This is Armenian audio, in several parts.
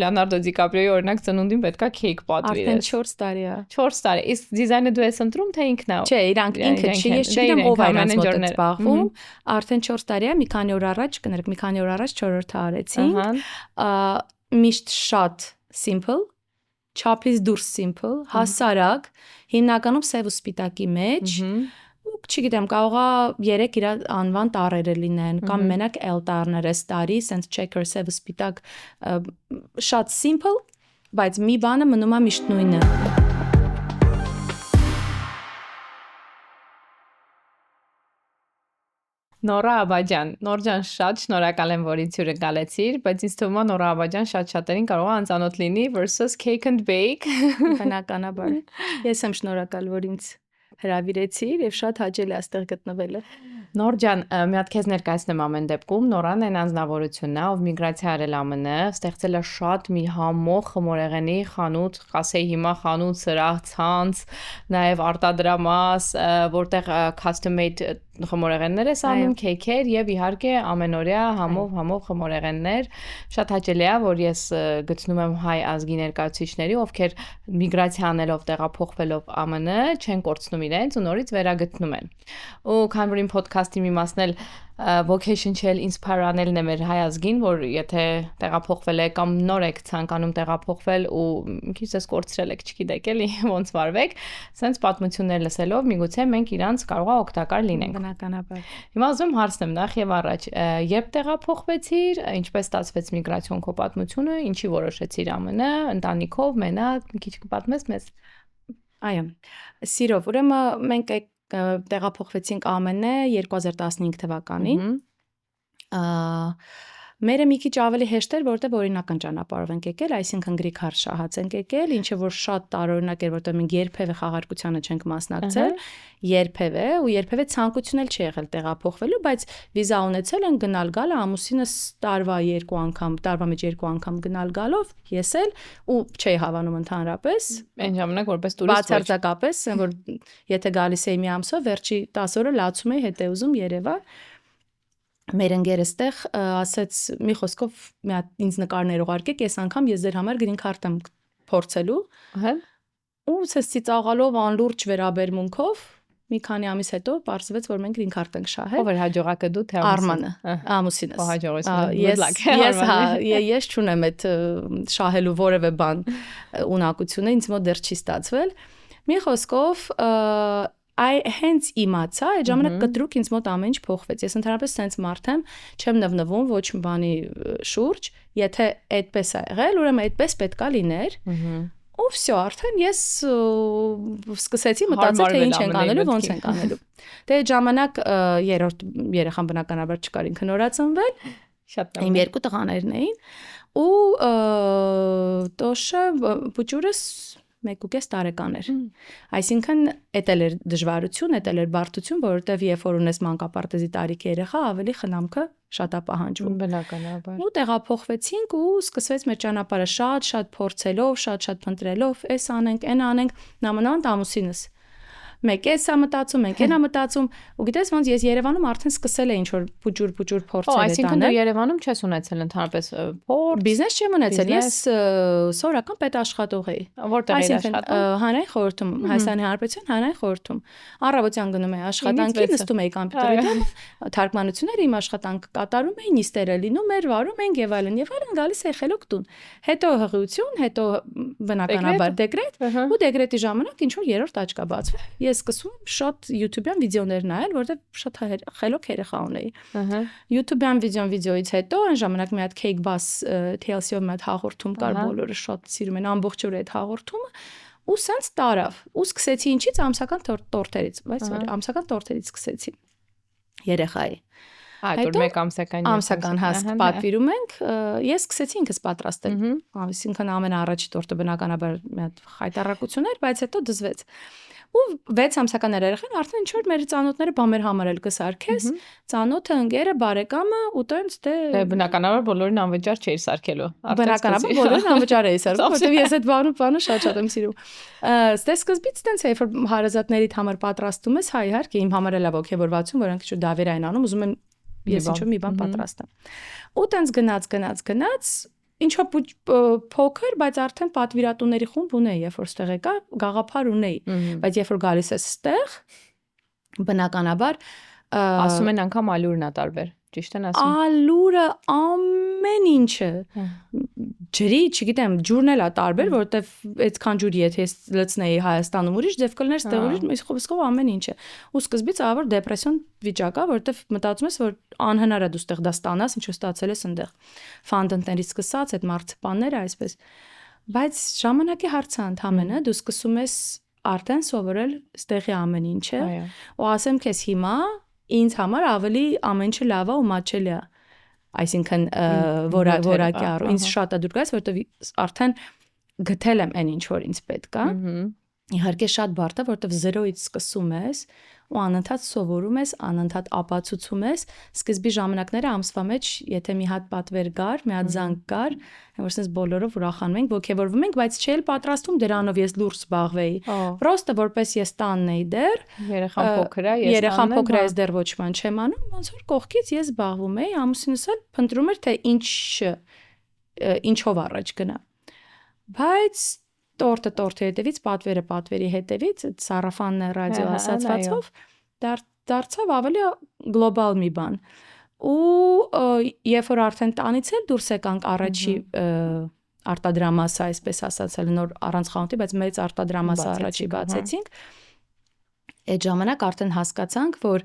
Լեոնարդո Դիկապրիոյի օրինակ ծնունդին պետքա քեյք պատվիրես։ Արդեն 4 տարի է։ 4 տարի։ Իսկ դիզայնը դու ես ընտրում, թե ինքն է։ Չէ, ինքը չի, ես չգիտեմ ով է իրանց մոտ զբաղվում։ Արդեն 4 տարի է, մի քանի օր առաջ, կներեք, մի քանի օր առաջ 4-րդը արեցինք։ Միշտ շատ simple, չափից դուրս simple, հասարակ, հիմնականում սև ու սպիտակի մեջ։ Չգիտեմ, կարող է 3 իր անվան տառերը լինեն, կամ մենակ L տառներ էս տարի, sense checker սև ու սպիտակ, շատ simple, բայց մի բանը մնում է միշտ նույնը։ Նորա Աբաջան, Նորջան, շատ շնորհակալ եմ, որ ինձ հյուրը գալեցիր, բայց ինձ թվում է Նորա Աբաջան շատ-շատերին կարող է անծանոթ լինի versus cake and bake։ Բնականաբար։ Ես եմ շնորհակալ, որ ինձ հրավիրեցիր եւ շատ հաճելի է այստեղ գտնվելը։ Նորջան, մի հատ քեզ ներկայացնեմ ամեն դեպքում, Նորան այն անձնավորությունն է, ով միգրացիա արել ԱՄՆ, ստեղծել է շատ մի համող խմորեղենի խանութ, ասեի հիմա խանութ, սրահ, ցանց, նաև արտադրամաս, որտեղ custom made խմորեղեններ ես անում, քեյքեր եւ իհարկե ամենօրյա համով խմորեղեններ։ Շատ հաճելի է, որ ես գտնում եմ հայ ազգի ներկայացուցիչների, ովքեր միգրացիա անելով տեղափոխվելով ԱՄՆ չեն կորցնում իրենց ու նորից վերագտնում են։ Ու քան որ իմ podcast-ի մի մասն էլ vocation չել inspire անելն է մեր հայ ազգին, որ եթե տեղափոխվել եք կամ նոր եք ցանկանում տեղափոխվել ու մի քիչ ես կորցրել եք, չգիտեք էլի ոնց վարվեք, sense պատմություններ լսելով միգուցե մենք իրանց կարող է օգտակար լինենք։ Բնականաբար։ Հիմա ուզում հարցնեմ նախ եւ առաջ, երբ տեղափոխվեցիր, ինչպես ստացվեց միգրացիոն քո պատմությունը, ինչի որոշեցիր ԱՄՆ, ընտանիքով, մենակ, մի քիչ կպատմես մեզ։ Այո։ Սիրով, ուրեմն մենք տեղափոխվեցինք ԱՄՆ 2015 թվականին։ Մերը մի քիչ ավելի հեշտ էր, որտեղ օրինական ճանապարհով ենք եկել, այսինքն գրիգ շահած ենք եկել, ինչը որ շատ տարօրինակ էր, որտեղ մենք երբևէ խաղարկությանը չենք մասնակցել, երբևէ ու երբևէ ցանկություն էլ չի եղել տեղափոխվելու, բայց վիզա ունեցել են գնալ գալ, ամուսինս տարվա 2 անգամ, տարվա մեջ 2 անգամ գնալ գալով, ես էլ ու չէի հավանում ընդհանրապես, այն ժամանակ որպես տուրիստ բացարձակապես, որ եթե գալիս էի մի ամսով, վերջի 10 օրը լացում էի հետ ուզում Երևան։ Մեր ընկերը ստեղ ասաց մի խոսքով մի հատ ինձ նկարներ ուղարկեք, այս անգամ ես ձեր համար գրին քարտ եմ փորձելու։ Ու ցեցիծաղալով անլուրջ վերաբերմունքով մի քանի ամիս հետո պարզվեց, որ մենք գրին քարտ ենք շահել։ Ով էր հաջողակը դու թե Արմանը, ամուսինս։ Հաջողություն։ Ես չունեմ այդ շահելու որևէ բան ունակությունը, ինձ մոտ դեռ չի ստացվել։ Մի խոսքով հենց իմացա, այդ ժամանակ կտրուկ ինձ մոտ ամեն ինչ փոխվեց։ Ես ընդհանրապես sense մարդ եմ, չեմ նվնվում ոչ մի բանի շուրջ, եթե այդպես է եղել, ուրեմն այդպես պետքա լիներ։ Ու всё, արդեն ես սկսեցի մտածել, թե ինչ ենք անելու, ոնց ենք անելու։ Դե այդ ժամանակ երրորդ երեխան բնականաբար չկար ինքը նորածնվել, շատ իմ 2 տղաներն էին, ու Տոշը փուճուրս 1.5 տարեկան էր։ Այսինքն էդ էլ էր դժվարություն, էդ էլ էր բարդություն, որովհետև երբ որ ունես մանկապարտեզի տարիքի երեխա, ավելի խնամքը շատ է պահանջվում։ Բնականաբար։ Ու տեղափոխվեցինք ու սկսվեց մեր ճանապարհը շատ փորձելով, շատ փնտրելով, էս անենք, այն անենք, նամանավանդ ամուսինս։ Մեկ էսա մտածում, մենք այնա մտածում, ու գիտես ոնց ես Երևանում արդեն սկսել էի ինչ-որ փուճուր փորձեր տանել։ Այսինքն դու Երևանում չես ունեցել ընդհանրապես փորձ, բիզնես չեմ ունեցել, ես սովորական պետաշխատող էի։ Որտեղ էի աշխատում։ Հանրային խորհրդում, Հայաստանի Հանրապետության Հանրային խորհրդում։ Առավոտյան գնում էի աշխատանքի, նստում էի կոմպյուտերի դեմ, թարգմանությունները իմ աշխատանքը կատարում էի, նիստերը լինում էր, վարում էինք եւ այլն, գալիս էի խելոք տուն։ Հետո հղիություն, հետո բնականաբար դեկրետ, ու դեկրետի ժամանակ ինչ որ երրորդ աչքա բացվում։ Ես սկսում շատ YouTube-յան վիդեոներ նայել, որտեղ շատ խելոք երեխա ունեի։ YouTube-յան վիդեոից հետո այն ժամանակ մի հատ Cake Boss TLC-ով մի հատ հաղորդում կար, բոլորը շատ սիրում են ամբողջ օրը այդ հաղորդումը, ու սենց տարավ։ Ու սկսեցի ինչից ամսական տորտերից, բայց ամսական տորտերից սկսեցի երեխայի։ Այդ որ 1 ամսական հաստ պատվիրում ենք, ես սկսեցի ինքս պատրաստել։ Այսինքն ամենաառաջի տորտը բնականաբար մի հատ խայտառակություն էր, բայց հետո դզվեց։ Ու 6 ամսական երեխան արդեն ինչ որ մեր ծանոթները բամեր համար էլ կսարքես, ծանոթը ընկերը բարեկամը ու տենց դե բնականաբար բոլորին անվճար չէի սարքելու։ Բնականաբար բոլորին անվճար էի սարքում, որովհետև ես այդ բանը շատ եմ սիրում։ Ստե սկզբից տենց է, որ հարազատներիդ համար պատրաստում ես, հա իհարկե իմ համար էլ է ոգևորվածություն, որ ինքը դավեր այն անում, ուզում եմ ես ինչ-որ մի բան պատրաստեմ։ Ու տենց գնաց, ինչո՞ւ փոքր, բայց արդեն պատվիրատուների խումբ ունեի, երբ որ ստեղ եկա, գաղափար ունեի, բայց երբ որ գալիս ես ստեղ, բնականաբար ասում են անգամ ալյուրն է տարբեր, ճիշտ են ասում։ Ալյուրը ամեն ինչը ջրի, չգիտեմ, ջուրն էլ է տարբեր, որովհետև այդքան ջուրի եթե ես լցնեի Հայաստանում ուրիշ, ձև կլներ ստեղ ուրիշ, իսկով ամեն ինչը։ Ու սկզբից ավոր դեպրեսիոն վիճակ է, որովհետև մտածում ես, որ անհնար է դու ստեղ դա ստանաս, ինչ որ ստացել ես այնտեղ։ Ֆանդենտներից սկսած այդ մարցպանները այսպես։ Բայց ժամանակի հարց է ընդհանրապես, դու սկսում ես արդեն սովորել ստեղի ամեն ինչը, ու ասեմ քեզ հիմա ինձ համար ավելի ամեն ինչը լավ է ու մաչելի է։ Այսինքն որակի առու ինձ շատ է դուր գալիս, որովհետև արդեն գտել եմ այն ինչ որ ինձ պետք է։ Իհարկե շատ բարդ է, որովհետև 0-ից սկսում ես ու անընդհատ սովորում ես, անընդհատ ապացուցում ես, սկզբի ժամանակները ամսվա մեջ, եթե մի հատ պատվեր գար, մի հատ զանգ գար, որ sense բոլորով ուրախանում ենք, ոգևորվում ենք, բայց չէի պատրաստում դրանով ես լուրջ զբաղվեի։ Պրոստը որպես ես տանն էի դեռ, երեխան փոքր է, երեխան փոքր է, ես դեռ ոչ ման չեմ անում, ոնց որ կողքից ես զբաղվում էի, ամուսինս էլ փնտրում էր թե ինչով առաջ գնա։ Բայց տորտի հետևից, պատվերի հետևից, այդ սարաֆանն ռադիո ասացվածով դարձավ ավելի գլոբալ մի բան։ Ու երբ որ արդեն տանից էլ դուրս եկանք առաջի արտադրամասը, այսպես ասած, նոր առանց խանութի, բայց մեծ արտադրամասը առաջի բացեցինք, այդ ժամանակ արդեն հասկացանք, որ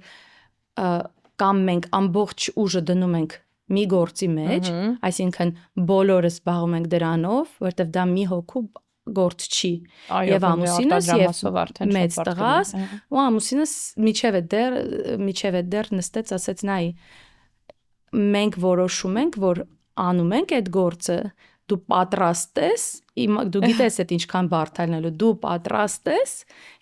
կամ մենք ամբողջ ուժը դնում ենք մի գործի մեջ, այսինքն բոլորս զբաղվում ենք դրանով, որովհետև դա մի հոգու գործ չի, եւ ամուսինս եւ մեծ տղաս, ու ամուսինս միջև է դեռ նստեց, ասեց նայ, մենք որոշում ենք, որ անում ենք այդ գործը, դու պատրաստ ես, դու գիտես այդ ինչքան բարդ է լինելու, դու պատրաստ ես,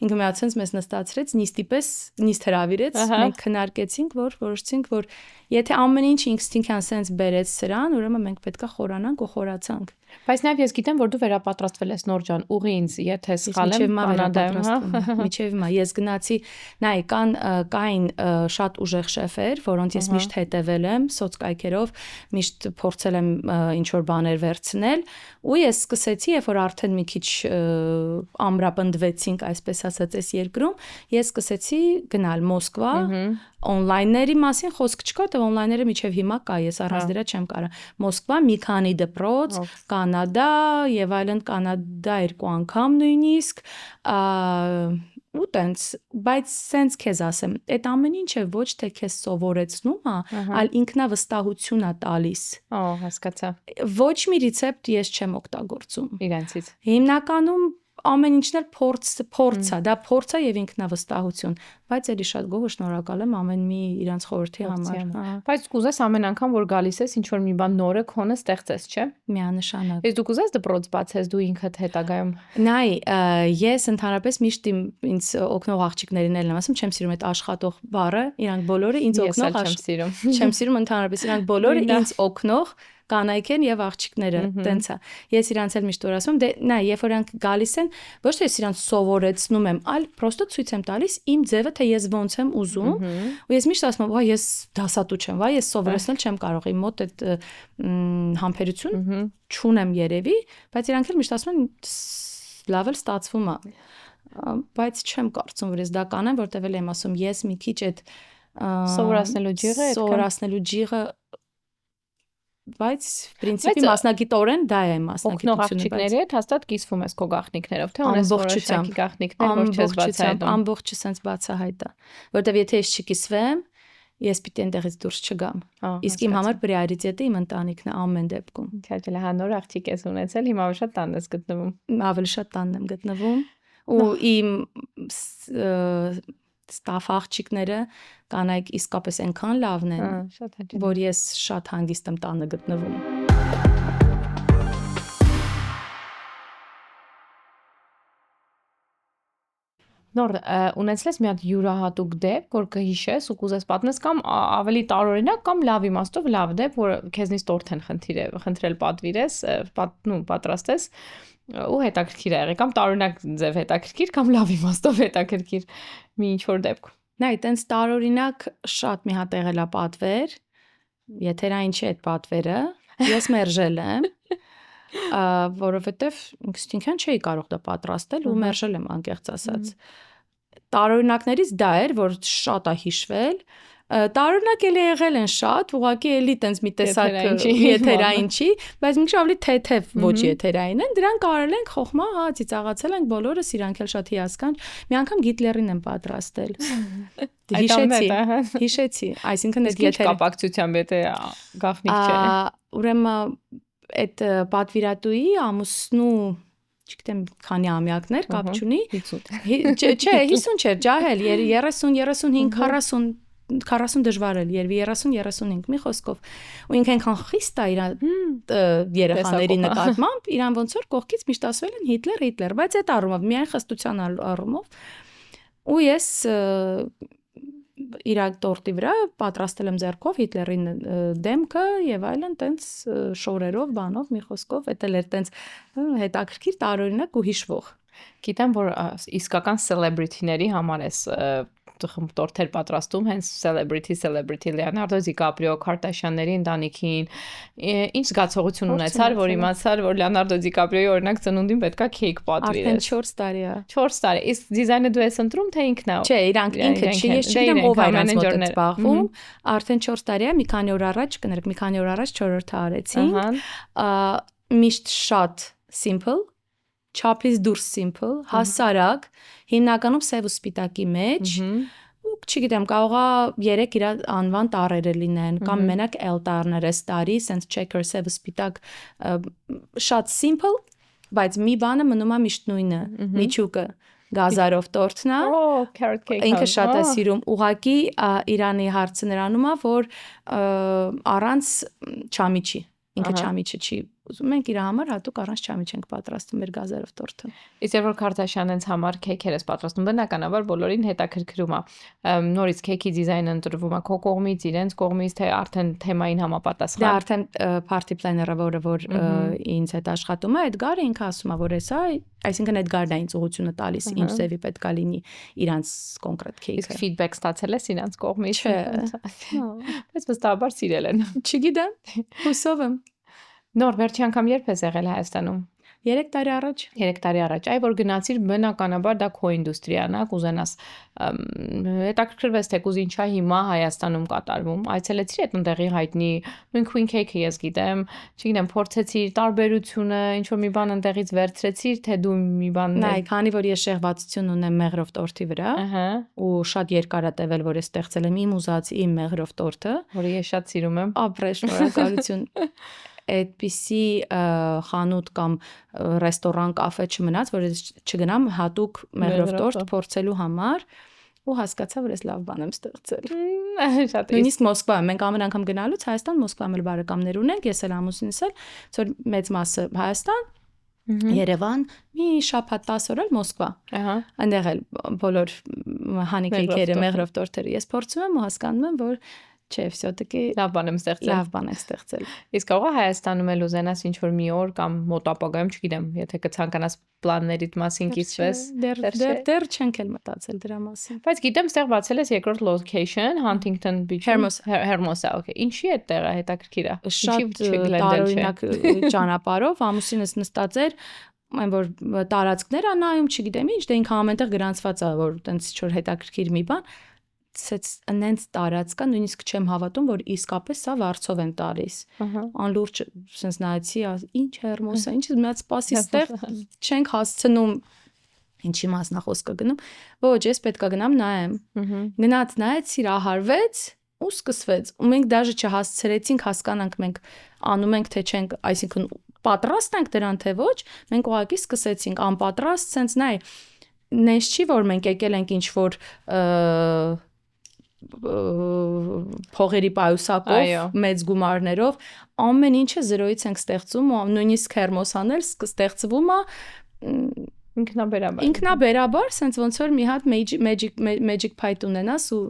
ինքը միացած մեզ նստացրեց, նիստ հրավիրեց, մենք քննարկեցինք, որ որոշեցինք, որ եթե ամեն ինչ ինստինկտիվան sense բերեց սրան, ուրեմն մենք պետքա խորանանք ու խորացանք։ Բայց նաև ես գիտեմ, որ դու վերապատրաստվել ես նոր ջան, ուղի ինձ, եթե սխալ եմ, Կանադայում, միջև հիմա ես գնացի, նայ, կային շատ ուժեղ շեֆեր, որոնց ես միշտ հետևել եմ սոցկայքերով, միշտ փորձել եմ ինչ որ բաներ վերցնել, ու ես սկսեցի, երբ որ արդեն մի քիչ ամրապնդվեցինք, այսպես ասած, այս երկրում, ես սկսեցի գնալ Մոսկվա, օնլայնների մասին խոսք չկա, դե օնլայները միջև հիմա կա, ես առանց դրա չեմ կարող։ Մոսկվա մի քանի դպրոց, Կանադա եւ այլն, Կանադա 2 անգամ նույնիսկ, ու տենց, բայց սենց քեզ ասեմ, այդ ամեն ինչը ոչ թե քեզ սովորեցնում է, այլ ինքնավստահություն է տալիս։ Հասկացա։ Ոչ մի ռեցեպտ ես չեմ օգտագործում իրենցից։ Հիմնականում ամեն ինչն էլ փորձ է, դա փորձ է եւ ինքնավստահություն, բայց էլի շատ գոհ շնորհակալ եմ ամեն մի իրանց խորհրդի համար։ Բայց կուզես ամեն անգամ որ գալիս ես ինչ որ մի բան նորը քոնը ստեղծես, չէ՞։ Միանշանակ։ Իսկ դու կուզես դպրոց բացես դու ինքդ հետագայում։ Նայ, ես ընդհանրապես միշտ ինձ օգնող աղջիկներին եմ ասում, չեմ սիրում այդ աշխատող բառը, իրանք բոլորը ինձ օգնող չեմ սիրում ընդհանրապես իրանք բոլորը ինձ օգնող կանայք են եւ աղջիկները, տենց է։ Ես իրանց էլ միշտ որ ասում, դե նայ, երբ որ իրանք գալիս են, ոչ թե ես իրանց սովորեցնում եմ, այլ պրոստը ցույց եմ տալիս իմ ձևը, թե ես ոնց եմ ուզում, ու ես միշտ ասում եմ, վայ, ես դասատու չեմ, վայ, ես սովորեցնել չեմ կարող, իմ մոտ այդ համբերություն չունեմ երևի, բայց իրանք էլ միշտ ասում են, լավ էլ ստացվում է, բայց չեմ կարծում, որ ես դա կանեմ, որտեվ էլ եմ ասում, ես մի քիչ այդ սովորացնելու ջիղը բայց պրինցիպի մասնագիտորեն դա է մասնագիտությունը։ Օգնող աղջիկների հետ հաստատ կիսվում ես քո գաղտնիքներով, թե ունես որոշակի գաղտնիքներ, որ չես բացահայտում։ Ամբողջը sense բացահայտ է, որովհետև եթե ես չկիսվեմ, ես պիտի այնտեղից դուրս չգամ։ Իսկ իմ համար պրիորիտետը իմ ընտանիքն է ամեն դեպքում։ Քաչել է նոր աղջիկ ես ունեցել, հիմա շատ տանն ես գտնվում։ Ավելի շատ տանն եմ գտնվում, ու իմ ստաֆ աղջիկները կանայք իսկապես այնքան լավն են, որ ես շատ հանգիստ եմ տանը գտնվում։ Նոր ունեցել ես մի հատ յուրահատուկ դեպք, որ կհիշես ու կուզես պատմես կամ ավելի տարօրինակ կամ լավ իմաստով լավ դեպք, որ քեզնից տորթ են խնդրել պատվիրես, պատրաստես ու հետաքրքիր է եղել կամ տարօրինակ ձև հետաքրքիր կամ լավ իմաստով հետաքրքիր մի ինչ որ դեպք։ Նայ, տենց տարօրինակ շատ մի հատ եղել է պատվեր, եթերային չի այդ պատվերը, ես մերժել եմ, որովհետև ինքնին չէի կարող դա պատրաստել ու մերժել եմ անկեղծ ասած։ Տարօրինակներից դա էր, որ շատ է հիշվել։ Տարօրինակ էլի եղել են շատ, ուղղակի էլի տենց մի տեսակ եթերային չի, բայց մի քիչ ավելի թեթև ոչ եթերային են, դրանք կարել ենք խոխմա, հա, ծիծաղացել ենք բոլորս, իրանք էլ շատ հիասքանչ։ Մի անգամ Հիտլերին եմ պատրաստել։ Հիշեցի, այսինքն այդ եթերը կապակցությամբ եթե գաղտնիք չէ։ Ուրեմն այդ պատվիրատուի ամուսնու չգիտեմ քանի ամյակներ կապ չունի 50 չէ 50 չէ ջահել 30 35 40 դժվար էլ երևի 30-35 մի խոսքով ու ինքն այնքան խիստ է իր երեխաների նկատմամբ իրան ոնց որ կողքից միշտ ասվել են Հիտլեր բայց այդ առումով միայն խստության առումով ու ես իր տորտի վրա պատրաստել եմ ձեռքով Հիտլերի դեմքը եւ այլն տենց շորերով բանով մի խոսքով դա էլ էր տենց հետաքրքիր տարօրինակ ու հիշվող գիտեմ որ իսկական celebrity-ների համար էս տորթեր պատրաստում հենց celebrity Լեոնարդո Դիկապրիո Քարտաշյանների ընտանիքին ինչ զգացողություն ունեցար որ իմացար որ Լեոնարդո Դիկապրիոյի օրինակ ծնունդին պետքա քեյք պատվիրես արդեն 4 տարի է 4 տարի իսկ դիզայնը դու ես ընտրում թե ինքն է չէ իրանք ինքը չի ես չգիտեմ ով է իրանք մոտ զբաղվում արդեն 4 տարի է մի քանի օր առաջ կներեք մի քանի օր առաջ 4-րդը արեցին միշտ շատ simple չափից դուրս simple, հասարակ, հիմնականում սև ու սպիտակի մեջ, ու չգիտեմ, կարող է 3 իր անվան տառերը լինեն, կամ մենակ L տառներ էս տարի, sense checker սև ու սպիտակ, շատ simple, բայց մի բանը մնում է միշտ նույնը, միջուկը, գազարով տորթն է, ինքը շատ է սիրում, ուղղակի Իրանի հարցը նրանում է, որ առանց չամիչի, ինքը չամիչը չի ուզում մենք իր համար հատուկ առանց չամիչ ենք պատրաստում մեր գազարով տորթը։ Իսկ երբ որ Քարտաշյանենց համար քեյքեր ես պատրաստում, բնականաբար բոլորին հետաքրքրում է։ Նորից քեյքի դիզայնը ընտրվում է քո կողմից, իրենց կողմից, թե արդեն թեմային համապատասխան։ Դա արդեն party planner-ը, որ ինձ հետ աշխատում է, Էդգարը ինքը ասում է, որ էսա, այսինքն Էդգարն է ինձ ուղղությունը տալիս, ինչ ձևի պետք է լինի իրանց կոնկրետ քեյքը։ Իսկ feedback ստացել ես իրանց կողմից։ Չէ։ Բայց վստահաբար սիրել են։ Չգիտեմ, հուսով եմ։ Նոր վերջի անգամ երբ ես եղել Հայաստանում 3 տարի առաջ 3 տարի առաջ այ որ գնացիր բնականաբար դա քո ինդուստրիան է կուզենաս հետաքրքրվես թեկուզ ինչա հիմա Հայաստանում կատարվում այցելեցիր այդ ընդեղի հայտնի նույն Queen Cake-ը ես գիտեմ չգիտեմ փորձեցիր տարբերությունը ինչ որ մի բան ընդեղից վերցրեցիր թե դու մի բան նայ քանի որ ես շեղվածություն ունեմ մեղրով տորթի վրա ու շատ երկար է տևել որ ես ստեղծել եմ իմ ուզած իմ մեղրով տորթը որը ես շատ սիրում եմ ապրե շնորհակալություն այդպիսի խանութ կամ ռեստորան կաֆե չմնաց, որ ես չգնամ հատուկ մեղրով տորթ փորձելու համար ու հասկացա, որ ես լավ բան եմ ստեղծել։ Շատ նույնիսկ Մոսկվա, մենք ամեն անգամ գնալուց Հայաստան Մոսկվայում էլ բարեկամներ ունենք, ես էլ ամուսինս էլ, որ մեծ մասը Հայաստան, Երևան, մի շաբաթ 10 օր էլ Մոսկվա։ Այնտեղ էլ բոլոր հանի քեյքերը, մեղրով տորթերը ես փորձում եմ ու հասկանում եմ, որ չէ, всё-таки լավ բան եմ ստեղծել։ Լավ բան եմ ստեղծել։ Իսկ կարող է Հայաստանում էլ ուզենաս ինչ որ մի օր կամ մոտ ապագայում, չգիտեմ, եթե կցանկանաս պլաններիդ մասին կիսվես։ Դեռ չենք էլ մտածել դրա մասին։ Բայց գիտեմ, ստեղ բացել ես երկրորդ location, Huntington Beach, Hermosa, okay։ Ինչի է տեղը հետաքրքիր է։ Շատ տարօրինակ ճանապարհով ամուսինս նստած էր այն որ տարածքներ անայում, չգիտեմ ինչ, դե ինքը ամենտեղ գրանցված է, որ տենց ինչ-որ հետաքրքիր մի բան անենց տարածքա նույնիսկ չեմ հավատում որ իսկապես սա վարձով են տալիս անլուրջ sense նայեցի ինչ Հերմոսա ինչ մած սպասի ստեղ չենք հասցնում ինչի մասնախոսքը գնում ոչ ես պետքա գնամ նայեմ գնաց նայեց սիրահարվեց ու սկսվեց ու մենք դաժե չհասցրեցինք հասկանանք մենք անում ենք թե չենք այսինքն պատրաստ ենք դրան թե ոչ մենք ուղղակի սկսեցինք անպատրաստ sense նայ նենց չի որ մենք եկել ենք ինչ որ փողերի պայուսակով մեծ գումարներով ամեն ինչը զրոյից ենք ստեղծում ու նույնիսկ Հերմոսան էլ ստեղծվում է ինքնաբերաբար sense ոնց որ մի հատ magic pipe ունենաս ու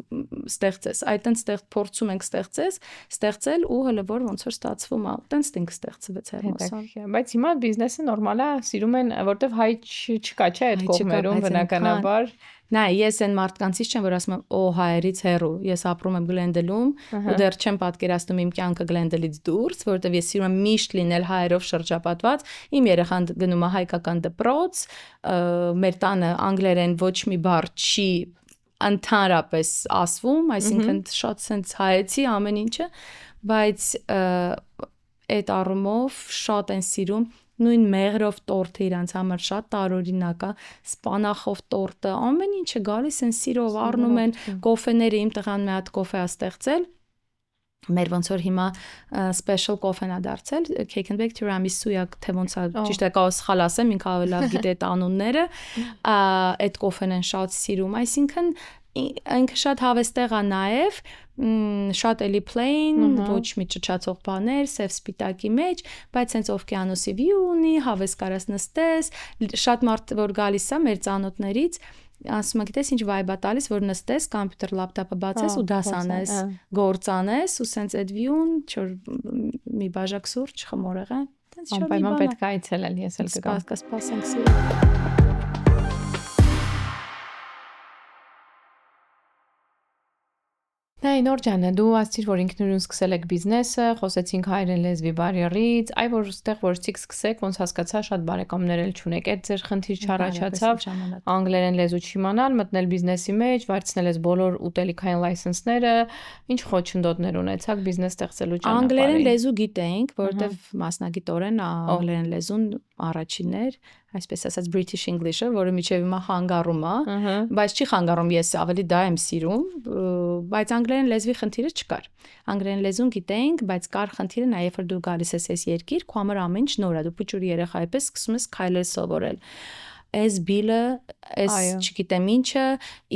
ստեղծես այդ տենց փորձում ենք ստեղծել ու հələ որ ոնց որ ստացվում է տենց դինք ստեղծվեց Հերմոսան բայց հիմա բիզնեսը նորմալ է սիրում են որտեվ հայ չկա չէ այդ կողմերում բնականաբար Նայ, ես այն մարդկանցից չեմ, որ ասում եմ, օ, հայերից հեռու, ես ապրում եմ Գլենդելում, ու դեռ չեմ պատկերացնում իմ կյանքը Գլենդելից դուրս, որովհետև ես սիրում եմ միշտ լինել հայերով շրջապատված, իմ երեխան գնում է հայկական դպրոց, մեր տանը անգլերեն ոչ մի բառ չի ընդհանրապես ասվում, այսինքն շատ sense հայեցի ամեն ինչը, բայց այդ առումով շատ են սիրում նույն մեղրով տորտը իրանց համար շատ տարօրինակ է, սպանախով տորտը, ամեն ինչը գալիս են սիրով, առնում են կոֆեները, իմ տղան մի հատ կոֆե է ստեղծել, մեր ոնց որ հիմա special կոֆեն է դարձել, cake and bake tiramisu-ը, թե ոնց է, ճիշտ է կարող սխալ ասեմ, ինքը ավելի լավ գիտե այդ անունները, այդ կոֆեն են շատ սիրում, այսինքն ինքը շատ հավես տեղ է նաև, շատ էլի plain, ոչ մի ճճացող բաներ, սև սպիտակի մեջ, բայց հենց օվկիանոսի view ունի, հավես կարաս նստես, շատ մարդ որ գալիս է մեր ծանոթներից, ասում է գիտես ինչ vibe է տալիս, որ նստես, կոմպյուտեր լապտոպը բացես ու դաս անես, գործ անես ու սենց այդ view-ն, չոր մի բաժակ սուրճ, խմորեղեն, տենց շատ Անպայման պետք է այցելել, ես էլ կգամ։ Կսպասենք սիրով։ Նայ Նոր ջան, դու ասցիր, որ ինքնուրույն սկսել եք բիզնեսը, խոսեցինք հայերեն լեզվի բարիերից, այ որ ստեղ որցիկ սկսեք, ոնց հասկացա, շատ բարեկամներ էլ չունեք, այդ ձեր խնդիր չառաջացավ, անգլերեն լեզու չիմանալ, մտնել բիզնեսի մեջ, վարձնել ես բոլոր ուտելիքային լայսենսները, ինչ խոչընդոտներ ունեցաք բիզնես ստեղծելու ճանապարհին։ Անգլերեն լեզու գիտենք, որովհետև մասնագիտորեն անգլերեն լեզուն առաջինն էր, այսպես ասած British English-ը, որը միջև հիմա խանգարում է, բայց չի խանգարում, ես ավելի դա եմ սիրում, բայց անգլերեն լեզվի խնդիրը չկար։ Անգլերեն լեզուն գիտենք, բայց կար խնդիրը նա, երբ որ դու գալիս ես այս երկիր, քո համար ամեն ինչ նոր է, դու փոքր երեխայի պես սկսում ես քայլել սովորել։ Այս բիլը, այս չգիտեմ ինչը,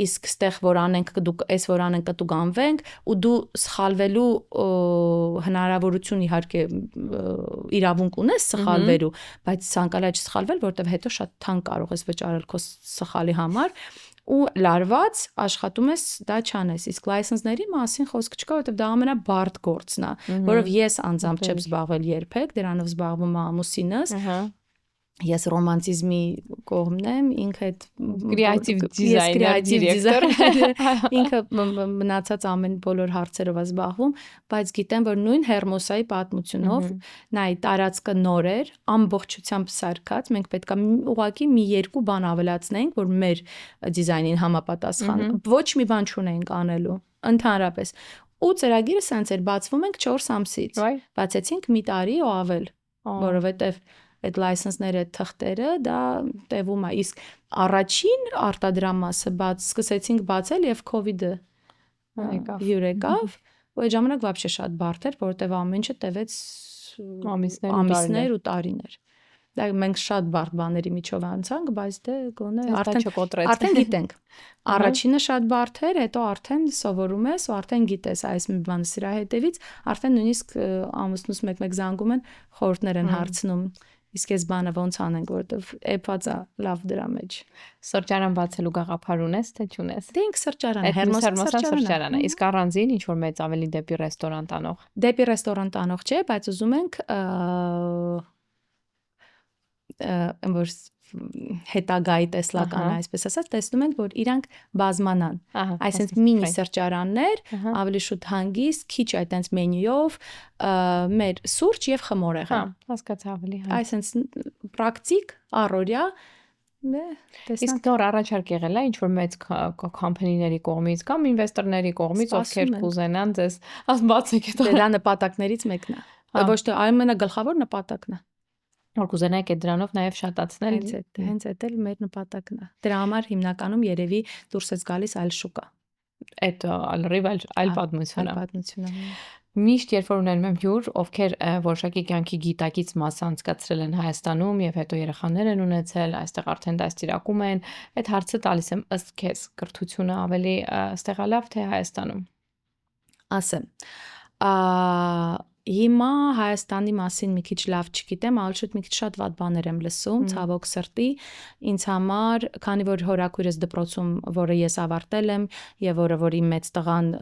իսկ ստեղ որ անենք դուք, այս որ անենք դուք անվենք ու դու սխալվելու հնարավորություն իհարկե իրավունք ունես սխալվելու, բայց ցանկալի է չսխալվել, որտեղ հետո շատ թանկ կարող ես վճարել քո սխալի համար ու լարված աշխատում ես դա չանես, իսկ լայսենսների մասին խոսք չկա, որովհետև դա ամենաբարդ գործն է, որով ես անձամբ չեմ զբաղվել երբեք, դրանով զբաղվում է ամուսինս, ես ռոմանտիզմի կողմն եմ, ինքը այդ կրեատիվ դիզայներ, ինքը մնացած ամեն բոլոր հարցերով է զբաղվում, բայց գիտեմ, որ նույն Հերմոսայի պատմությունով նայ տարածքը նոր էր, ամբողջությամբ սարքած, մենք պետք է ուղղակի մի երկու բան ավելացնենք, որ մեր դիզայնին համապատասխան, ոչ մի բան չունենք անելու, ընդհանրապես։ Ու ծրագիրը սենց էր, բացվում ենք 4 ամսից, բացեցինք մի տարի ու ավել, որովհետև այդ լայսենսները, թղթերը, դա տևում է, իսկ առաջին արտադրամասը սկսեցինք բացել եւ COVID-ը հյուր եկավ, ու այդ ժամանակ вообще շատ բարդ էր, որովհետեւ ամեն ինչը տևեց ամիսներ ու տարիներ։ Դա մենք շատ բարդ բաների միջով անցանք, բայց դե գոնե արդեն գիտենք։ Առաջինը շատ բարդ էր, հետո արդեն սովորում ես ու արդեն գիտես այս մի բանը սրա հետևից, արդեն նույնիսկ ամուսնուս մեկ-մեկ զանգում են, խորհուրդներ են հարցնում։ Իսկ այս բանը ոնց անենք, որովհետև էփած է լավ դրա մեջ։ Սրճարան բացելու գաղափար ունես, թե չունես։ Դե ինք սրճարան է, Հերմոս սրճարան է։ Իսկ առանձին ինչ որ մեծ ավելի դեպի ռեստորան տանող։ Դեպի ռեստորան տանող չէ, բայց ուզում ենք որ հետագայի տեսլական այսպես ասած, տեսնում ենք, որ իրանք բազմանան։ Այսինքն մինի սրճարաններ, ավելի շուտ հանգիստ, քիչ այտենց մենյուով, մեր սուրճ եւ խմորեղեն։ Հասկացա ավելի։ Այսինքն պրակտիկ, առօրյա Իսկ նոր առաջարկ եղել է ինչ որ մեծ կամփանիների կողմից կամ ինվեստորների կողմից, ովքեր կուզենան ձեզ բացեք դա։ Դա նպատակներից մեկն է։ Ոչ թե ամենագլխավոր նպատակն է։ Որ կուզենայիք այդ դրանով նաև շատացնել։ Հենց այդ էլ մեր նպատակն է։ Դրա համար հիմնականում երևի դուրս է գալիս այլ շուկա։ Այդ այլ պատմություն է։ Միշտ երբ որ ունենում եմ հյուր, ովքեր որոշակի կյանքի գիտակից մասը անցկացրել են Հայաստանում եւ հետո երեխաներ են ունեցել, այստեղ արդեն դաստիարակում են, այդ հարցը տալիս եմ ըստ քեզ կրթությունը ավելի ստեղալավ թե Հայաստանում։ Ասեմ։ Հիմա Հայաստանի մասին մի քիչ լավ չգիտեմ, ալշուտ մի քիչ շատ վատ բաներ եմ լսում, ցավոք սրտի, ինձ համար, քանի որ հորաքույրս դպրոցում, որը ես ավարտել եմ եւ որ իմ մեծ տղան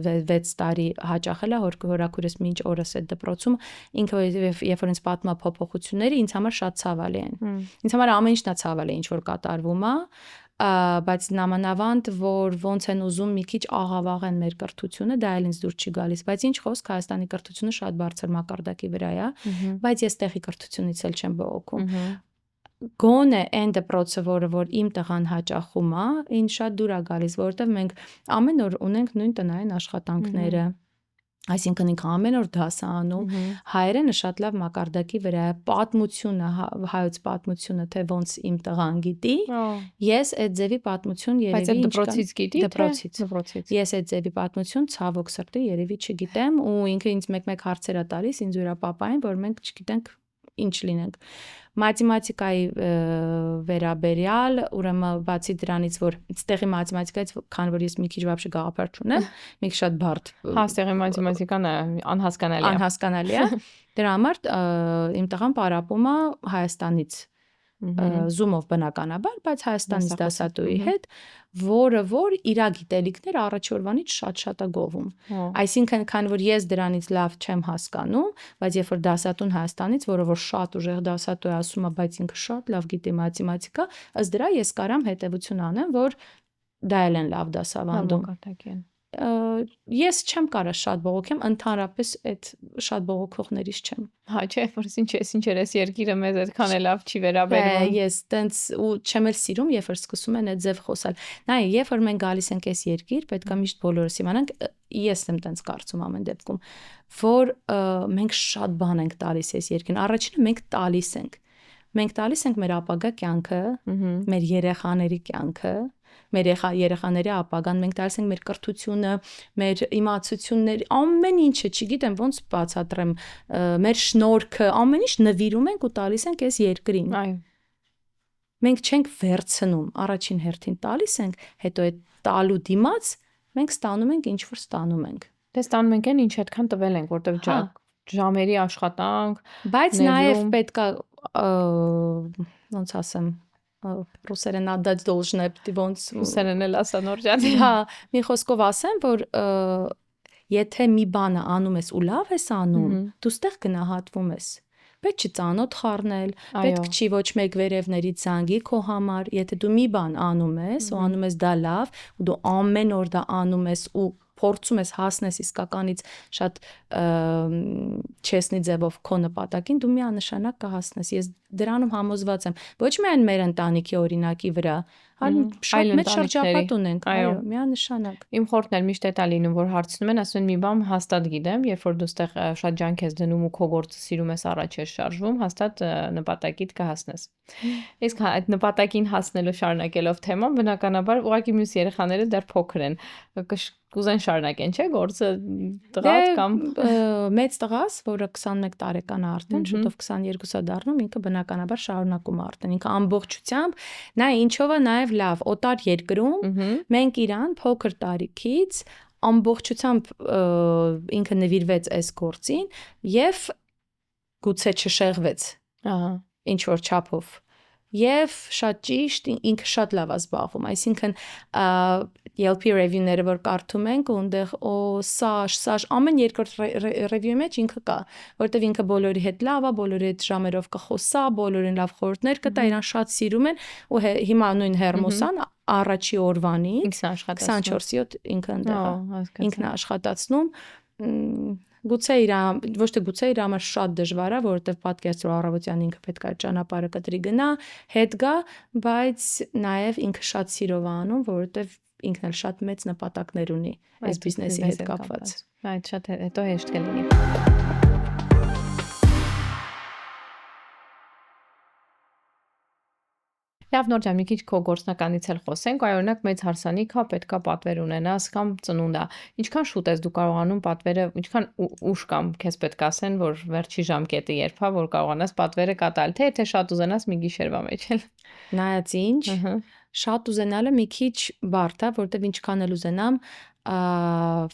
6 տարի հաճախել է, հորաքույրս մինչ օրս այդ դպրոցում, ինքը երբ որ ինձ պատմում է փոփոխությունները, ինձ համար շատ ցավալի են։ Ինձ համար ամեն ինչն է ցավալի, ինչ որ կատարվում է, բայց նամանավանդ որ ոնց են ուզում մի քիչ աղավաղեն մեր կրթությունը, դա էլ ինձ դուր չի գալիս, բայց ինչ խոսք Հայաստանի կրթությունը շատ բարձր մակարդակի վրա է, բայց ես տեղի կրթությունից էլ չեմ բողոքում։ Գոնե այն դպրոցը, որ իմ տղան հաճախում է, ինձ շատ դուր է գալիս, որովհետև մենք ամեն օր ունենք նույն տնային աշխատանքները, այսինքն ինքը ամեն օր դաս է անում, հայերենը շատ լավ մակարդակի վրա է, պատմությունը, հայոց պատմությունը, թե ոնց իմ տղան գիտի, ես այդ ձևի պատմություն երևի դպրոցից գիտի, դպրոցից։ Ես այդ ձևի պատմություն ցավոք սրտի երևի չգիտեմ ու ինքը ինձ մեկ-մեկ հարցեր է տալիս ինձ ու իր պապային, որ մենք չգիտենք ինչ լինենք։ Մաթեմատիկայի վերաբերյալ, ուրեմն բացի դրանից, որ այստեղի մաթեմատիկայից, քանի որ ես մի քիչ вообще գաղափար չունեմ, մի քիչ շատ բարդ։ Այստեղի մաթեմատիկան անհասկանալի է։ Դրա համար իմ տղան պարապում է Հայաստանից Zoom-ով բնականաբար, բայց Հայաստանից դասատուի հետ, որը որ իր գիտելիքները առաջի օրվանից շատ է գովում։ Այսինքն, քանի որ ես դրանից լավ չեմ հասկանում, բայց երբ որ դասատուն Հայաստանից, որը որ շատ ուժեղ դասատու է, ասում է, բայց ինքը շատ լավ գիտի մաթեմատիկա, ըստ դրա ես կարամ հետևություն անեմ, որ դա էլ են լավ դասավանդում։ Ես չեմ կարա շատ բողոքեմ, ընդհանրապես այդ շատ բողոքողներից չեմ։ Հա, չէ, որ ինչ ես երկիրը մեզ այդքան է լավ չի վերաբերվում։ Ես տենց ու չեմ էլ սիրում, երբ որ սկսում են այդ ձև խոսալ։ Նայ, երբ որ մենք գալիս ենք այս երկիր, պետք է միշտ բոլորս իմանանք, ես եմ տենց կարծում ամեն դեպքում, որ մենք շատ բան ենք տալիս այս երկրին։ Առաջինը մենք տալիս ենք։ Մենք տալիս ենք մեր ապագա կյանքը, մեր երեխաների կյանքը, մեր երեխաների ապագան, մենք տալիս ենք մեր կրթությունը, մեր իմացությունները, ամեն ինչը, չգիտեմ ոնց բացատրեմ, մեր շնորհքը, ամեն ինչ նվիրում ենք ու տալիս ենք այս երկրին։ Այո։ Մենք չենք վերցնում, առաջին հերթին տալիս ենք, հետո այդ տալու դիմաց մենք ստանում ենք ինչ որ ստանում ենք։ Դե ստանում ենք այն ինչ այդքան տվել ենք, որտեղ ժամերի աշխատանք, բայց նաև պետքա ոնց ասեմ ռուսերեն отдать должное, ոնց ռուսերեն էլ ասանորջանի։ Հա, մի խոսքով ասեմ, որ եթե մի բանը անում ես ու լավ ես անում, դու ստեղ գնահատվում ես։ Պետք չի ծանոթ խառնել, պետք չի ոչ մեկ վերևներից զանգի քո համար, եթե դու մի բան անում ես, ու անում ես դա լավ, ու դու ամեն օր դա անում ես ու փորձում ես հասնես իսկականից շատ չեսնի ձևով քո նպատակին, դու միանշանակ կհասնես։ Ես դրանում համոզված եմ, ոչ միայն մեր ընտանիքի օրինակի վրա, այլ շատ մեծ շրջապատ ունենք, այո, միանշանակ։ Իմ խորհուրդն էլ միշտ է լինում, որ հարցնում են, ասում են մի բան հաստատ գիտեմ, երբ որ դու ստեղ շատ ջանք ես դնում ու քո գործը սիրում ես, առաջ ես շարժվում, հաստատ նպատակիդ կհասնես։ Իսկ այդ նպատակին հասնելու շարունակելով թեման, բնականաբար ուղղակի մյուս երեխաները դեռ փոքր են, կուզեն շարունակեն, չէ՞, գործը տղադ կամ մեծ տղաս, որը 21 տարեկան է արդեն, շուտով 22-ա դառնում, ինքը բնականաբար շարունակում է արդեն, ինքը ամբողջությամբ, նա ինչով է նաև լավ, օտար երկրում, մենք իրան փոքր տարիքից ամբողջությամբ ինքը նվիրվեց այս գործին եւ գուցե չշեղվեց։ Ահա, ինչ որ չափով։ Եվ շատ ճիշտ, ինքը շատ լավ է զբաղվում, այսինքն Yelp review-ները որ կարդում ենք ու այնտեղ սաշ ամեն երկրորդ review-ի մեջ ինքը կա, որտեվ ինքը բոլորի հետ լավ է, բոլորի հետ ժամերով կխոսա, բոլորին լավ խորհուրդներ կտա, իրան շատ սիրում են ու հիմա նույն Հերմոսան առաջի օրվանից 24/7 ինքը այնտեղ է, ինքն է աշխատացնում, գուցե ոչ թե գուցե իր համար շատ դժվար է, որովհետև պատկերացրու առավոտյան ինքը պետք է ճանապարհը կտրի գնա, հետ գա, բայց նաև ինքը շատ սիրով է անում, որովհետև ինքն էլ շատ մեծ նպատակներ ունի այս բիզնեսի հետ կապված։ Այդ շատ հետո հեշտ կլինի։ Լավ Նորջան, մի քիչ քո գործնականից էլ խոսենք, օրինակ մեծ հարսանիք է, պետքա պատվեր ունենաս կամ ծնունդ է։ Ինչքան շուտ ես դու կարողանում պատվերը, ինչքան ուշ կամ քեզ պետք է ասեն, որ վերջի ժամկետը երբ է, որ կարողանաս պատվերը կատարել, թե շատ ուզենաս մի գիշերվա մեջ էլ։ Նայած ինչ, շատ ուզենալը մի քիչ բարդ է, որտեվ ինչքան էլ ուզենամ,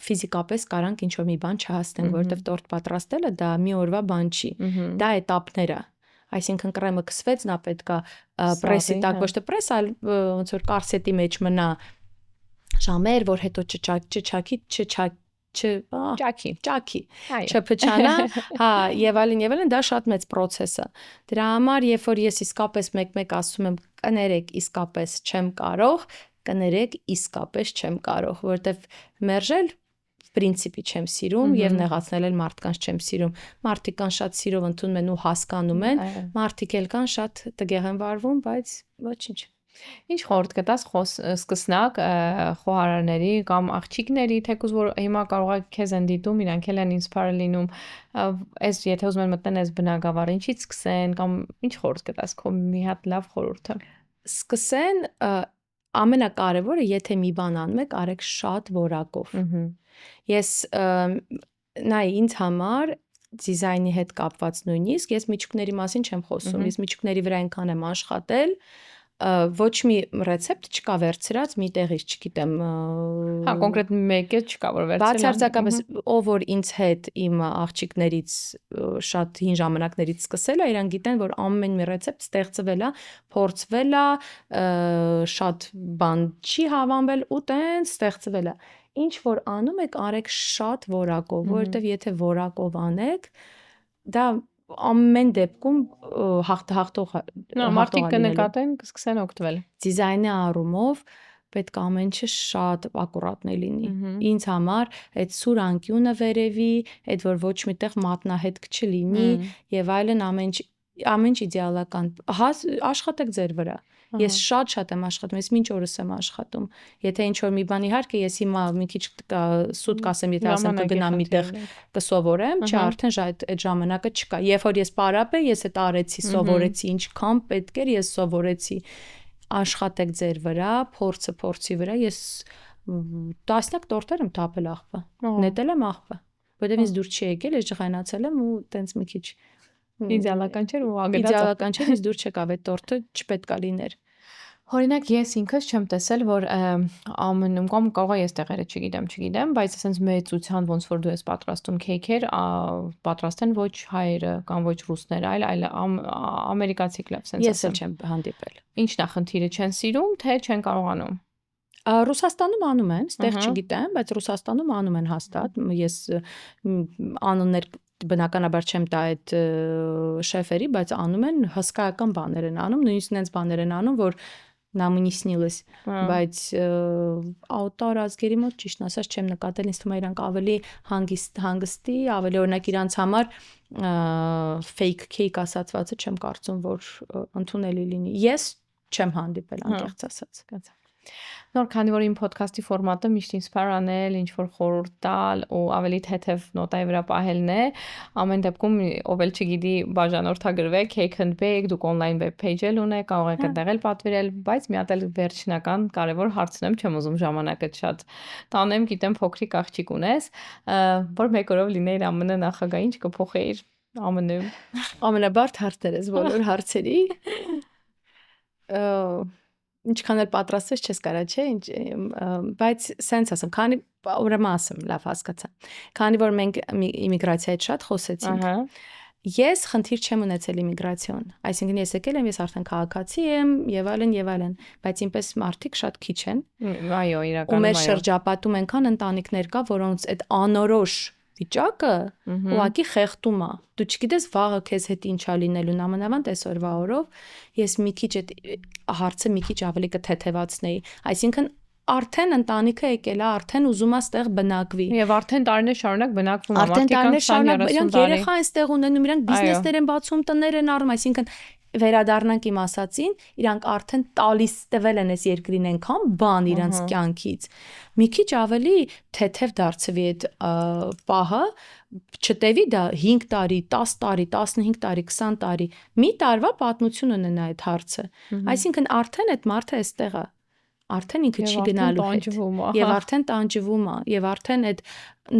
ֆիզիկապես կարանք ինչ-որ մի բան չհասնենք, որտեվ տորտ պատրաստելը դա մի օրվա բան չի։ Դա էտապներ է։ Այսինքն կրեմը կսվեց, նա պետքա պրեսի տակ, ոչ թե պրես, այլ ոնց որ կարսետի մեջ մնա ժամեր, որ հետո չչակի, ճաքի, չփչանա, հա, եւ այլն, դա շատ մեծ process է։ Դրա համար, երբ որ ես իսկապես մեկ-մեկ ասում եմ, կներեք, իսկապես չեմ կարող, կներեք, իսկապես չեմ կարող, որովհետեւ մերժել պրինցիպի չեմ սիրում եւ նեղացնել էլ մարդկանց չեմ սիրում։ Մարդիկ կան շատ սիրով ընդունում են ու հասկանում են, մարդիկ էլ կան շատ տգեղ են վարվում, բայց ոչինչ։ Ինչ խորհուրդ կտաս սկսնակ խոհարարների կամ աղջիկների, թեկուզ որ հիմա կարող է քեզ են դիտում, իրանք էլ են ինսպայր լինում, այս եթե ուզում են մտնեն այս բնակավար, ինչից սկսեն կամ ինչ խորհուրդ կտաս քո մի հատ լավ խորհուրդը։ Սկսեն ամենակարևորը, եթե մի բան անում եք, արեք շատ որակով։ Ես նայ ինձ համար դիզայնի հետ կապված նույնիսկ ես միջուկների մասին չեմ խոսում, ես միջուկների վրա այնքան եմ աշխատել, ոչ մի ռեցեպտ չկա վերցրած մի տեղից, չգիտեմ, հա կոնկրետ մեկը չկա որ վերցրել։ Բացարձակապես ով որ ինձ հետ իմ աղջիկներից շատ հին ժամանակներից սկսել է, իրանք գիտեն, որ ամեն մի ռեցեպտ ստեղծվել է, փորձվել է, շատ բան չի հավանվել ու տենց ստեղծվել է։ Ինչ որ անում եք, արեք շատ որակով, որովհետև եթե որակով անեք, դա ամեն դեպքում հաղթող մարդիկ կնկատեն, կսկսեն օգտվել։ Դիզայնի առումով պետք է ամեն ինչը շատ ակուրատնե լինի։ Ինձ համար այդ սուր անկյունը վերևի, այդ որ ոչ միտեղ մատնահետք չլինի եւ այլն ամեն ինչ իդեալական։ Աշխատեք ձեր վրա։ Ես շատ եմ աշխատում, ես մինչ օրս եմ աշխատում։ Եթե ինչ որ մի բան իհարկե ես հիմա մի քիչ սուտ կասեմ, եթե ասեմ կգնամ միտեղ կսովորեմ, չէ, արդեն այդ ժամանակը չկա։ Երբ որ ես պարապ եմ, ես այդ արեցի, սովորեցի, ինչքան պետք էր, ես սովորեցի։ Աշխատեք ձեր վրա, փորձի վրա, ես տասնյակ տորտեր եմ թափել աղբը, նետել եմ աղբը, որովհետև ինձ դուր չի եկել, ես ջղայնացել եմ ու տենց մի քիչ իդեալական չէր ու ագդած իդեալական չէր, ինձ դուր չեկավ այդ տորտը չպետք է լիներ։ Օրինակ ես ինքս չեմ տեսել, որ ԱՄՆ-ում կամ կարող է ես տեղերը չգիտեմ, բայց ասենց մեծության ոնց որ դու ես պատրաստում քեյքեր, պատրաստեն ոչ հայերը կամ ոչ ռուսները, այլ ամերիկացի կլավ սենց ես էլ չեմ հանդիպել։ Ինչն է խնդիրը, չեն սիրում, թե չեն կարողանում։ Ռուսաստանում անում են, ստեղ չգիտեմ, բայց Ռուսաստանում անում են հաստատ։ Ես անուններ բնականաբար չեմ տա այդ շեֆերի, բայց անում են հսկայական բաներ են անում, նույնիսկ նենց բաներ են անում, որ նամունի սնիլես, բայց աուտար ազգերի մոտ ճիշտ ասած չեմ նկատել, ինձ թվում է իրանք ավելի հանգստի, ավելի օրինակ իրանց համար fake cake ասածվածը չեմ կարծում, որ ընդունելի լինի։ Ես չեմ հանդիպել անկեղծ ասած։ Նոր քանի որ իմ ոդքասթի ֆորմատը միշտ ինսպայր անել, ինչ որ խորհուրդ տալ ու ավելի թեթև նոտայի վրա պահելն է, ամեն դեպքում ով էլ չգիտի բաժանորդագրվեք, Cake and Bake, դուք on-line web page էլ ունեք, կարող եք այդտեղ էլ պատվիրել, բայց մի հատ էլ վերջնական կարևոր հարցնեմ, չեմ ուզում ժամանակը շատ տանեմ, գիտեմ փոքրիկ աղջիկ ունես, որ մեկ օրով լինեիր ԱՄՆ նախագահ, ինչ կփոխեիր ԱՄՆ-ում։ Ամենաբարդ հարցեր ես բոլոր հարցերի։ Ինչքան էլ պատրաստես չես կարա, չէ, բայց սենց ասեմ, քանի ուրեմն ասեմ, լավ հասկացա։ Քանի որ մենք իմիգրացիայից շատ խոսեցինք, ես խնդիր չեմ ունեցել իմիգրացիոն, այսինքն ես եկել եմ, ես արդեն քաղաքացի եմ եւ այլն, բայց ինպես մարդիկ շատ քիչ են։ Այո, իրականում այո։ Ու մեր շրջապատում այնքան ընտանիքներ կա, որոնց այդ անորոշ վիճակը ուղղակի խեղդում է։ Դու չգիտես վաղը քեզ հետ ինչա լինելու, նամանավանդ այսօրվա օրով ես մի քիչ այդ հարցը մի քիչ ավելի կթեթևացնեի, այսինքն արդեն ընտանիքը եկել է, արդեն ուզում է ստեղ բնակվի։ Եվ արդեն տարիներ շարունակ բնակվում է, մարդիկ տարիներ շարունակ իրանք երեխա են ստեղ ունենում, իրանք բիզնեսներ են բացում, տներ են առնում, այսինքն վերադառնանք իմ ասացին, իրանք արդեն տալիս տվել են այս երկրին այնքան բան իրանց կյանքից։ Մի քիչ ավելի թեթև դարձվի այդ պահը, չտևի դա 5 տարի, 10 տարի, 15 տարի, 20 տարի, մի տարվա պատմություն ունենա այդ հարցը։ Այսինքն արդեն այդ մարդը այստեղ է, արդեն ինքը չի գնալու հետ, եւ արդեն տանջվում է, եւ արդեն այդ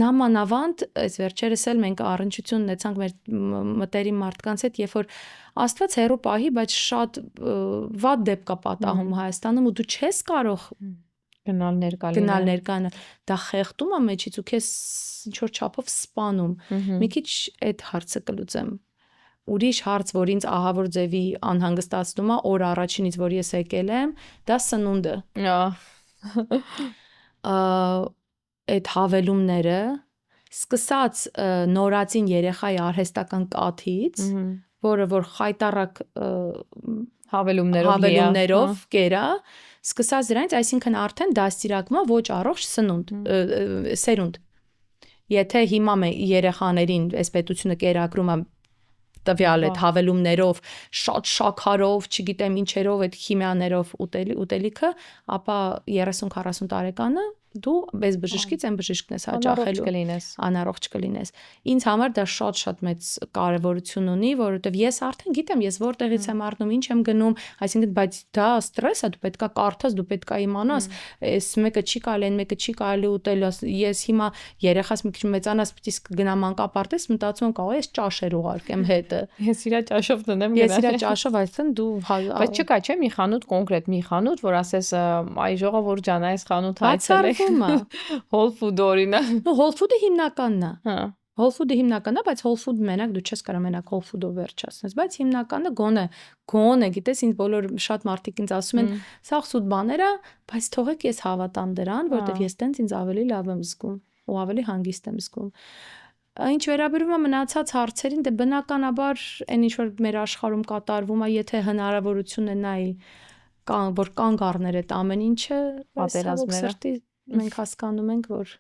նամանավանդ այս վերջերս էլ մենք առնչություն ունեցանք մեր մտերիմ մարդկանց հետ, երբ որ Աստված հերո պահի, բայց շատ վատ դեպք կա պատահում Հայաստանում ու դու չես կարող գնալ ներկանալ, դա խեղդում է մեջից ու քեզ ինչ որ չափով սպանում։ Մի քիչ այդ հարցը կլուծեմ։ Ուրիշ հարց, որ ինձ ահավոր ձևի անհանգստացնում է, օր առաջինից, որ ես եկել եմ, դա սնունդը։ այդ հավելումները սկսած նորածին երեխայի արհեստական կաթից, որը որ խայտարակ հավելումներով կերա, սկսած դրանից, այսինքն արդեն դաստիարակվում է ոչ առողջ սերունդ։ Եթե հիմա երեխաներին այս պետությունը կերակրում է տվյալ այդ հավելումներով, շատ շաքարով, չգիտեմ ինչերով, այդ քիմիաներով ուտելիքը, ապա 30-40 տարեկանը դու bez բժշկից այն բժիշկն ես հաճախելու, անառողջ կլինես։ Ինձ համար դա շատ մեծ կարևորություն ունի, որովհետև ես արդեն գիտեմ, ես որտեղից եմ առնում, ինչ եմ գնում, այսինքն բայց դա ստրես է, դու պետքա կարդաս, դու պետքա իմանաս, այս մեկը չի կարելի, այն մեկը չի կարելի ուտել, ես հիմա երեխաս մի քիչ մեծանաս, պիտի գնամ մանկապարտեզ, մտածում եմ կարող ես ճաշեր ուղարկեմ հետը։ Ես իրա ճաշով տնեմ գնա։ Ես իրա ճաշով, այսինքն դու բայց չկա չէ մի խանութ կոնկրետ մի խանութ, որ ասես այ ժողովուրդ ջան, այս խանութը այցելեք։ Whole Food օրինակ։ Whole Food-ը հիմնականն է։ Հա։ Whole Food-ը հիմնականն է, բայց Whole Food մենակ դու չես կարող մենակ Whole Food-ով վերջացնես, բայց հիմնականը գոնե, գիտես, ինձ բոլոր շատ մարդիկ ինձ ասում են, սա սուտ բաներ է, բայց թողեք ես հավատամ դրան, որովհետև ես տենց ինձ ավելի լավ եմ զգում ու ավելի հանգիստ եմ զգում։ Ինչ վերաբերում է մնացած հարցերին, դե բնականաբար այն ինչ որ մեր աշխարհում կատարվում է, եթե հնարավորություն է նայի որ կանգ առներ այդ ամեն ինչը, պատերազմները, մենք հասկանում ենք, որ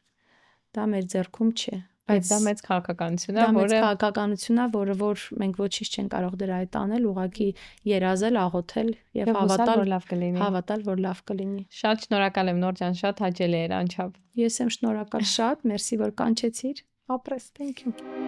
դա մեր ձեռքում չէ, բայց դա մեծ քաղաքականություն է, որը որ մենք ոչինչ չենք կարող դրա հետ անել, ուղղակի երազել, աղոթել եւ հավատալ, որ լավ կլինի։ Շատ շնորհակալ եմ Նոր ջան, շատ հաճելի էր անչափ։ Ես եմ շնորհակալ շատ, մերսի որ կանչեցիր։ Ապրես, thank you։